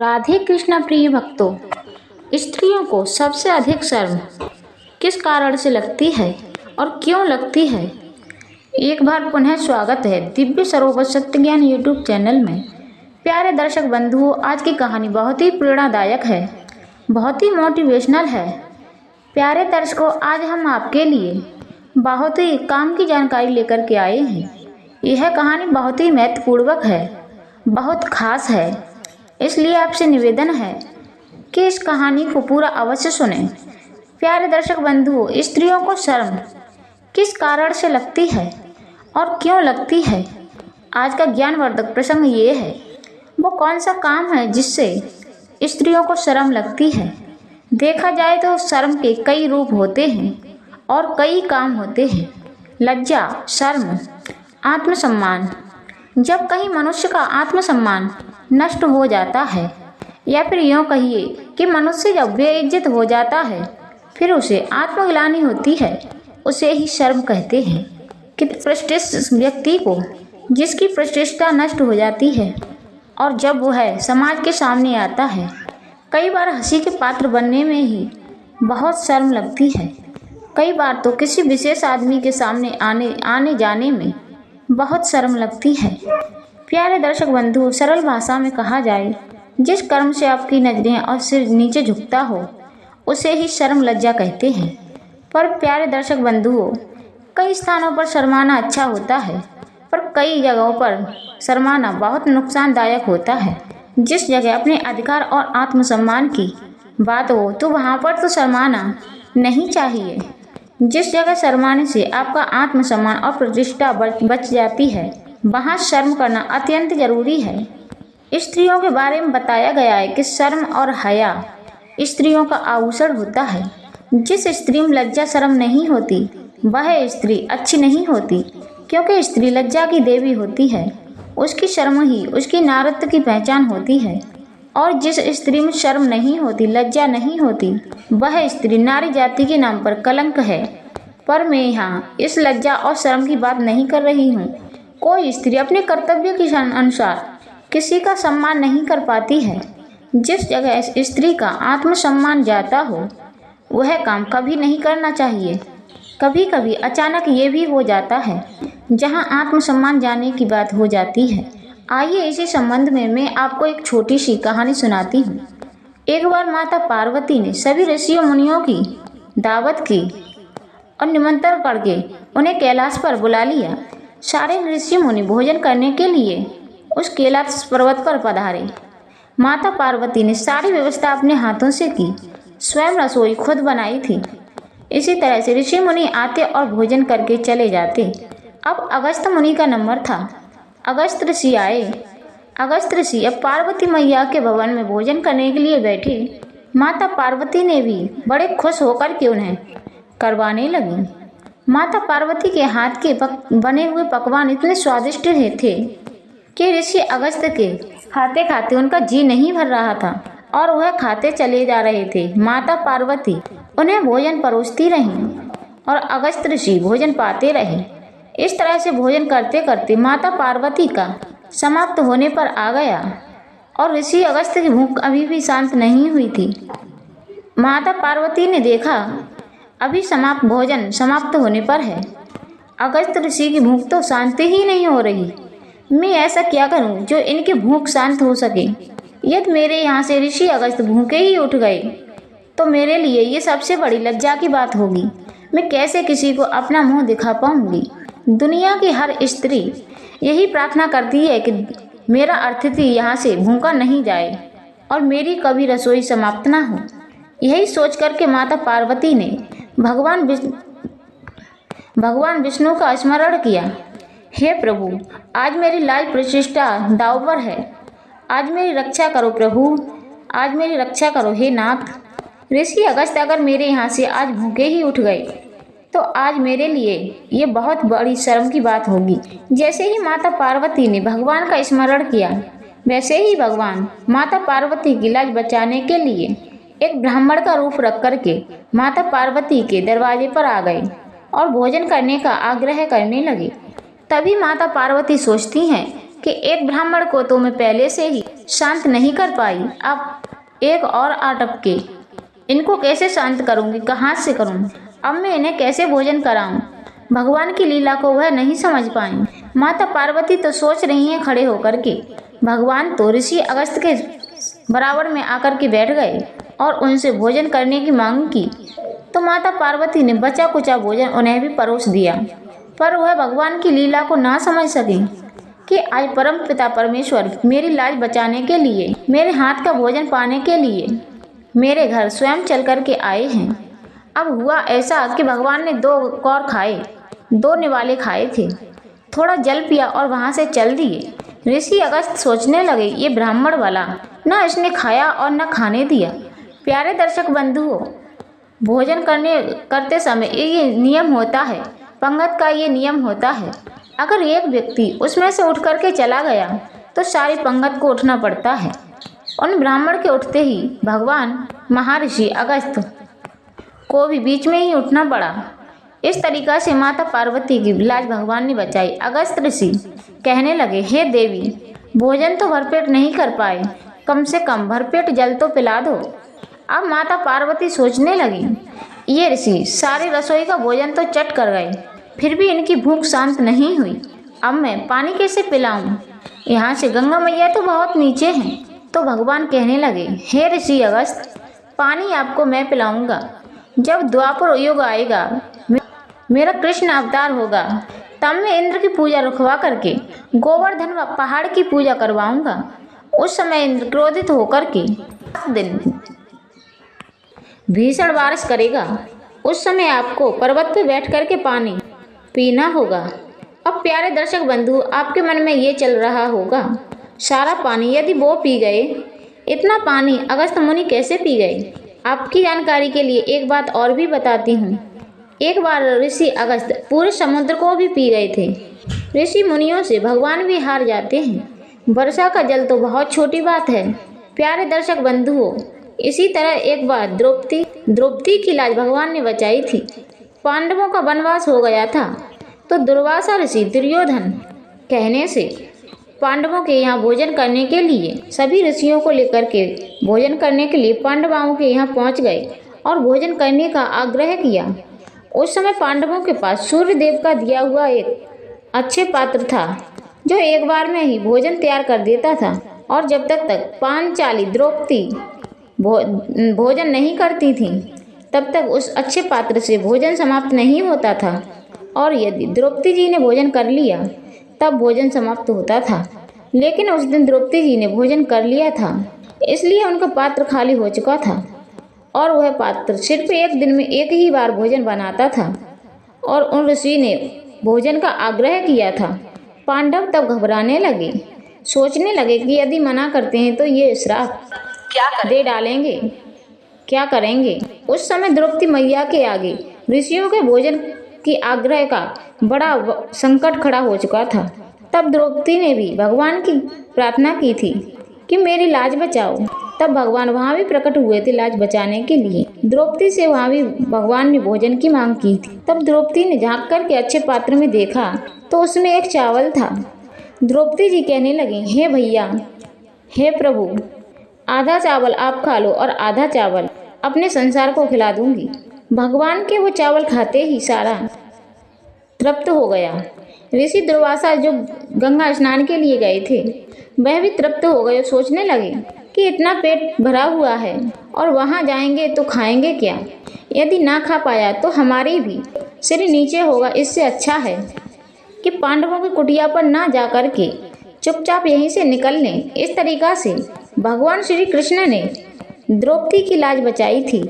राधे कृष्ण प्रिय भक्तों, स्त्रियों को सबसे अधिक शर्म किस कारण से लगती है और क्यों लगती है? एक बार पुनः स्वागत है दिव्य सरोवर सत्य ज्ञान यूट्यूब चैनल में। प्यारे दर्शक बंधुओं, आज की कहानी बहुत ही प्रेरणादायक है, बहुत ही मोटिवेशनल है। प्यारे दर्शकों, आज हम आपके लिए बहुत ही काम की जानकारी लेकर के आए हैं। यह कहानी बहुत ही महत्वपूर्ण है, बहुत खास है, इसलिए आपसे निवेदन है कि इस कहानी को पूरा अवश्य सुनें। प्यारे दर्शक बंधुओं, स्त्रियों को शर्म किस कारण से लगती है और क्यों लगती है? आज का ज्ञानवर्धक प्रसंग ये है, वो कौन सा काम है जिससे स्त्रियों को शर्म लगती है। देखा जाए तो शर्म के कई रूप होते हैं और कई काम होते हैं। लज्जा, शर्म, आत्मसम्मान। जब कहीं मनुष्य का आत्मसम्मान नष्ट हो जाता है, या फिर यूँ कहिए कि मनुष्य जब बेइज्जत हो जाता है, फिर उसे आत्मग्लानि होती है, उसे ही शर्म कहते हैं। कि प्रतिष्ठित व्यक्ति को जिसकी प्रतिष्ठा नष्ट हो जाती है और जब वह समाज के सामने आता है, कई बार हंसी के पात्र बनने में ही बहुत शर्म लगती है। कई बार तो किसी विशेष आदमी के सामने आने जाने में बहुत शर्म लगती है। प्यारे दर्शक बंधु, सरल भाषा में कहा जाए, जिस कर्म से आपकी नजरें और सिर नीचे झुकता हो, उसे ही शर्म लज्जा कहते हैं। पर प्यारे दर्शक बंधुओं, कई स्थानों पर शर्माना अच्छा होता है, पर कई जगहों पर शर्माना बहुत नुकसानदायक होता है। जिस जगह अपने अधिकार और आत्मसम्मान की बात हो, तो वहाँ पर तो शर्माना नहीं चाहिए। जिस जगह शर्माने से आपका आत्मसम्मान और प्रतिष्ठा बच जाती है, वहाँ शर्म करना अत्यंत जरूरी है। स्त्रियों के बारे में बताया गया है कि शर्म और हया स्त्रियों का आभूषण होता है। जिस स्त्री में लज्जा शर्म नहीं होती, वह स्त्री अच्छी नहीं होती, क्योंकि स्त्री लज्जा की देवी होती है। उसकी शर्म ही उसकी नारत्व की पहचान होती है। और जिस स्त्री में शर्म नहीं होती, लज्जा नहीं होती, वह स्त्री नारी जाति के नाम पर कलंक है। पर मैं यहाँ इस लज्जा और शर्म की बात नहीं कर रही हूँ। कोई स्त्री अपने कर्तव्य के अनुसार किसी का सम्मान नहीं कर पाती है। जिस जगह स्त्री का आत्मसम्मान जाता हो, वह काम कभी नहीं करना चाहिए। कभी कभी अचानक ये भी हो जाता है, जहाँ आत्मसम्मान जाने की बात हो जाती है। आइए इसी संबंध में मैं आपको एक छोटी सी कहानी सुनाती हूँ। एक बार माता पार्वती ने सभी ऋषियों मुनियों की दावत की और निमंत्रण करके उन्हें कैलाश पर बुला लिया। सारे ऋषि मुनि भोजन करने के लिए उस कैलाश पर्वत पर पधारे। माता पार्वती ने सारी व्यवस्था अपने हाथों से की, स्वयं रसोई खुद बनाई थी। इसी तरह से ऋषि मुनि आते और भोजन करके चले जाते। अब अगस्त्य मुनि का नंबर था। अगस्त्य ऋषि आए। अगस्त्य ऋषि अब पार्वती मैया के भवन में भोजन करने के लिए बैठे। माता पार्वती ने भी बड़े खुश होकर के उन्हें करवाने लगी। माता पार्वती के हाथ के बने हुए पकवान इतने स्वादिष्ट थे कि ऋषि अगस्त्य के खाते खाते उनका जी नहीं भर रहा था और वह खाते चले जा रहे थे। माता पार्वती उन्हें भोजन परोसती रहीं और अगस्त्य ऋषि भोजन पाते रहे। इस तरह से भोजन करते करते माता पार्वती का समाप्त होने पर आ गया और ऋषि अगस्त्य की भूख अभी भी शांत नहीं हुई थी। माता पार्वती ने देखा, अभी भोजन समाप्त होने पर है, अगस्त्य ऋषि की भूख तो शांति ही नहीं हो रही। मैं ऐसा क्या करूं जो इनकी भूख शांत हो सके? यदि मेरे यहाँ से ऋषि अगस्त्य भूखे ही उठ गए तो मेरे लिए ये सबसे बड़ी लज्जा की बात होगी। मैं कैसे किसी को अपना मुंह दिखा पाऊंगी? दुनिया की हर स्त्री यही प्रार्थना करती है कि मेरा अतिथि यहाँ से भूखा नहीं जाए और मेरी कभी रसोई समाप्त ना हो। यही सोच करके माता पार्वती ने भगवान विष्णु का स्मरण किया। हे प्रभु, आज मेरी लाज प्रतिष्ठा दांव पर है। आज मेरी रक्षा करो प्रभु, आज मेरी रक्षा करो हे नाथ। ऋषि अगस्त्य अगर मेरे यहाँ से आज भूखे ही उठ गए तो आज मेरे लिए ये बहुत बड़ी शर्म की बात होगी। जैसे ही माता पार्वती ने भगवान का स्मरण किया, वैसे ही भगवान माता पार्वती की लाज बचाने के लिए एक ब्राह्मण का रूप रख करके माता पार्वती के दरवाजे पर आ गए और भोजन करने का आग्रह करने लगे। तभी माता पार्वती सोचती हैं कि एक ब्राह्मण को तो मैं पहले से ही शांत नहीं कर पाई, अब एक और आ टपके। इनको कैसे शांत करूंगी, कहाँ से करूं? अब मैं इन्हें कैसे भोजन कराऊं? भगवान की लीला को वह नहीं समझ पाई। माता पार्वती तो सोच रही हैं खड़े होकर के, भगवान तो ऋषि अगस्त के बराबर में आकर के बैठ गए और उनसे भोजन करने की मांग की। तो माता पार्वती ने बचा कुचा भोजन उन्हें भी परोस दिया, पर वह भगवान की लीला को ना समझ सके कि आज परम पिता परमेश्वर मेरी लाज बचाने के लिए, मेरे हाथ का भोजन पाने के लिए मेरे घर स्वयं चल कर के आए हैं। अब हुआ ऐसा कि भगवान ने 2 कौर खाए, 2 निवाले खाए थे, थोड़ा जल पिया और वहाँ से चल दिए। ऋषि अगस्त सोचने लगे, ये ब्राह्मण वाला ना इसने खाया और न खाने दिया। प्यारे दर्शक बंधुओं, भोजन करते समय ये नियम होता है, पंगत का ये नियम होता है। अगर एक व्यक्ति उसमें से उठ करके चला गया तो सारी पंगत को उठना पड़ता है। उन ब्राह्मण के उठते ही भगवान महर्षि अगस्त को भी बीच में ही उठना पड़ा। इस तरीका से माता पार्वती की लाज भगवान ने बचाई। अगस्त ऋषि कहने लगे, हे देवी, भोजन तो भरपेट नहीं कर पाए, कम से कम भरपेट जल तो पिला दो। अब माता पार्वती सोचने लगी, ये ऋषि सारे रसोई का भोजन तो चट कर गए, फिर भी इनकी भूख शांत नहीं हुई। अब मैं पानी कैसे पिलाऊं? यहाँ से गंगा मैया तो बहुत नीचे हैं। तो भगवान कहने लगे, हे ऋषि अगस्त, पानी आपको मैं पिलाऊंगा। जब द्वापर युग आएगा, मेरा कृष्ण अवतार होगा, तब मैं इंद्र की पूजा रुकवा करके गोवर्धन पहाड़ की पूजा करवाऊंगा। उस समय इंद्र क्रोधित होकर के दिन भीषण बारिश करेगा। उस समय आपको पर्वत पर बैठ करके पानी पीना होगा। अब प्यारे दर्शक बंधु, आपके मन में ये चल रहा होगा, सारा पानी यदि वो पी गए, इतना पानी अगस्त मुनि कैसे पी गए? आपकी जानकारी के लिए एक बात और भी बताती हूँ। एक बार ऋषि अगस्त पूरे समुद्र को भी पी गए थे। ऋषि मुनियों से भगवान भी हार जाते हैं। वर्षा का जल तो बहुत छोटी बात है। प्यारे दर्शक बंधुओं, इसी तरह एक बार द्रौपदी की लाज भगवान ने बचाई थी। पांडवों का वनवास हो गया था, तो दुर्वासा ऋषि दुर्योधन कहने से पांडवों के यहाँ भोजन करने के लिए, सभी ऋषियों को लेकर के भोजन करने के लिए पांडवों के यहाँ पहुँच गए और भोजन करने का आग्रह किया। उस समय पांडवों के पास सूर्य देव का दिया हुआ एक अच्छे पात्र था, जो एक बार में ही भोजन तैयार कर देता था, और जब तक पांचाली द्रौपदी भोजन नहीं करती थी, तब तक उस अच्छे पात्र से भोजन समाप्त नहीं होता था, और यदि द्रौपदी जी ने भोजन कर लिया तब भोजन समाप्त होता था। लेकिन उस दिन द्रौपदी जी ने भोजन कर लिया था, इसलिए उनका पात्र खाली हो चुका था, और वह पात्र सिर्फ एक दिन में एक ही बार भोजन बनाता था, और उन ऋषि ने भोजन का आग्रह किया था। पांडव तब घबराने लगे, सोचने लगे कि यदि मना करते हैं तो ये श्राप दे डालेंगे, क्या करेंगे। उस समय द्रौपदी मैया के आगे ऋषियों के भोजन की आग्रह का बड़ा संकट खड़ा हो चुका था। तब द्रौपदी ने भी भगवान की प्रार्थना की थी कि मेरी लाज बचाओ। तब भगवान वहाँ भी प्रकट हुए थे लाज बचाने के लिए। द्रौपदी से वहाँ भी भगवान ने भोजन की मांग की थी। तब द्रौपदी ने झांक कर के अच्छे पात्र में देखा तो उसमें एक चावल था। द्रौपदी जी कहने लगी, हे भैया, हे प्रभु, आधा चावल आप खा लो और आधा चावल अपने संसार को खिला दूंगी। भगवान के वो चावल खाते ही सारा तृप्त हो गया। ऋषि दुर्वासा जो गंगा स्नान के लिए गए थे, वह भी तृप्त हो गए। सोचने लगे कि इतना पेट भरा हुआ है और वहाँ जाएंगे तो खाएंगे क्या? यदि ना खा पाया तो हमारी भी सिर नीचे होगा। इससे अच्छा है कि पांडवों की कुटिया पर ना जा कर के चुपचाप यहीं से निकल लें। इस तरीका से भगवान श्री कृष्ण ने द्रौपदी की लाज बचाई थी।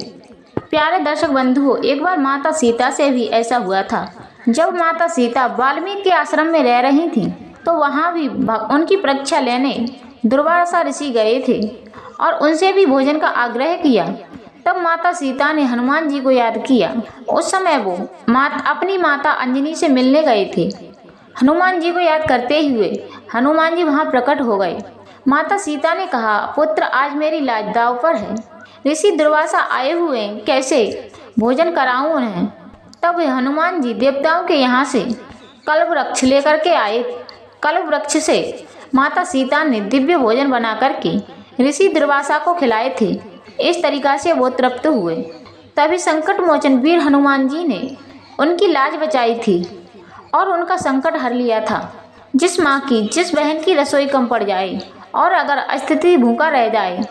प्यारे दर्शक बंधुओं, एक बार माता सीता से भी ऐसा हुआ था। जब माता सीता वाल्मीकि के आश्रम में रह रही थी, तो वहाँ भी उनकी परीक्षा लेने दुर्वासा ऋषि गए थे और उनसे भी भोजन का आग्रह किया। तब माता सीता ने हनुमान जी को याद किया। उस समय वो अपनी माता अंजनी से मिलने गए थे। हनुमान जी को याद करते हुए हनुमान जी वहाँ प्रकट हो गए। माता सीता ने कहा, पुत्र, आज मेरी लाज दांव पर है। ऋषि दुर्वासा आए हुए, कैसे भोजन कराऊं उन्हें? तब हनुमान जी देवताओं के यहाँ से कल्प वृक्ष लेकर के आए। कल्प वृक्ष से माता सीता ने दिव्य भोजन बना करके ऋषि दुर्वासा को खिलाए थे। इस तरीका से वो तृप्त हुए। तभी संकट मोचन वीर हनुमान जी ने उनकी लाज बचाई थी और उनका संकट हर लिया था। जिस माँ की, जिस बहन की रसोई कम पड़ जाए और अगर स्थिति भूखा रह जाए,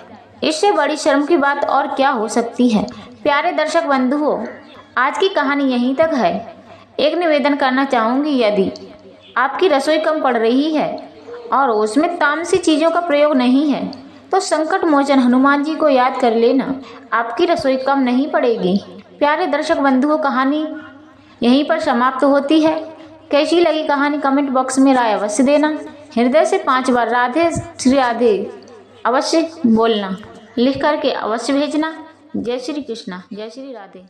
इससे बड़ी शर्म की बात और क्या हो सकती है। प्यारे दर्शक बंधुओं, आज की कहानी यहीं तक है। एक निवेदन करना चाहूँगी, यदि आपकी रसोई कम पड़ रही है और उसमें तामसी चीज़ों का प्रयोग नहीं है, तो संकट मोचन हनुमान जी को याद कर लेना, आपकी रसोई कम नहीं पड़ेगी। प्यारे दर्शक बंधुओं, कहानी यहीं पर समाप्त होती है। कैसी लगी कहानी कमेंट बॉक्स में राय अवश्य देना। हृदय से 5 बार राधे श्री राधे अवश्य बोलना, लिख करके अवश्य भेजना। जय श्री कृष्णा, जय श्री राधे।